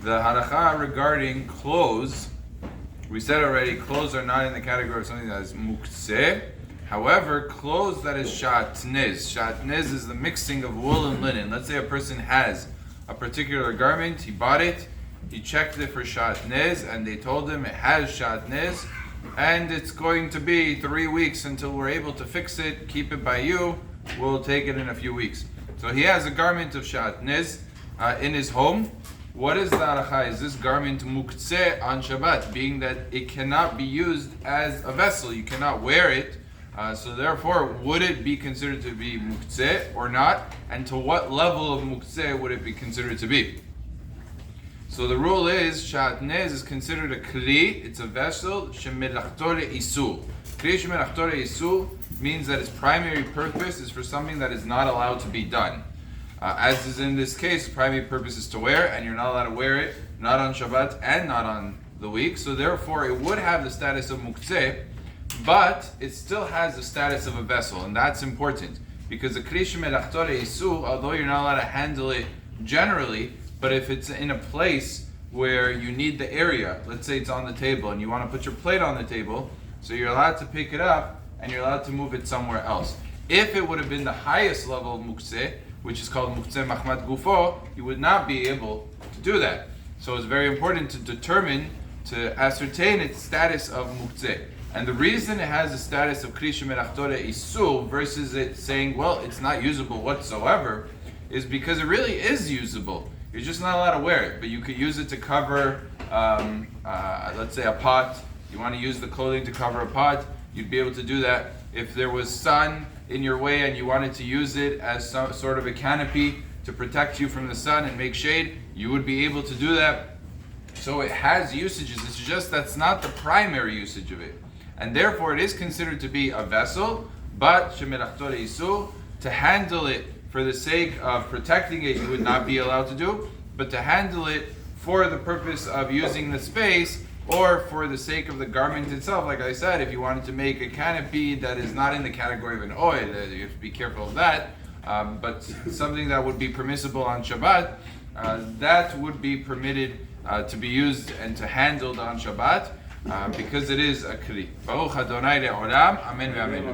The halacha regarding clothes, we said already, clothes are not in the category of something that is muktze. However, clothes that is shatnez. Shatnez is the mixing of wool and linen. Let's say a person has a particular garment, he bought it, he checked it for shatnez, and they told him it has shatnez, and it's going to be 3 weeks until we're able to fix it, keep it by you, we'll take it in a few weeks. So he has a garment of shatnez in his home. What is the halacha? Is this garment muktze on Shabbat, being that it cannot be used as a vessel? You cannot wear it. So therefore, would it be considered to be muktze or not? And to what level of muktze would it be considered to be? So the rule is, Shatnez is considered a kli, it's a vessel, shemelachto isul. Kli shemelachto isul means that its primary purpose is for something that is not allowed to be done. As is in this case, primary purpose is to wear, and you're not allowed to wear it, not on Shabbat and not on the week. So therefore, it would have the status of muktze, but it still has the status of a vessel, and that's important because the kli shemelachto isul, although you're not allowed to handle it generally, but if it's in a place where you need the area, let's say it's on the table and you want to put your plate on the table, so you're allowed to pick it up and you're allowed to move it somewhere else. If it would have been the highest level of muktze, which is called Muktze Mahmat Gufo, you would not be able to do that. So it's very important to determine, to ascertain its status of Muktze. And the reason it has the status of Kli Shemelachto Isul versus it saying, well, it's not usable whatsoever, is because it really is usable. You're just not allowed to wear it, but you could use it to cover, let's say a pot. You want to use the clothing to cover a pot, you'd be able to do that. If there was sun in your way and you wanted to use it as some sort of a canopy to protect you from the sun and make shade, you would be able to do that. So it has usages, it's just that's not the primary usage of it. And therefore it is considered to be a vessel, but shemelachto isul, to handle it for the sake of protecting it, you would not be allowed to do, but to handle it for the purpose of using the space or for the sake of the garment itself, like I said, if you wanted to make a canopy that is not in the category of an oil, you have to be careful of that, but something that would be permissible on Shabbat, that would be permitted to be used and to handled on Shabbat, because it is a kli. Baruch Adonai le'olam, amen ve'amen.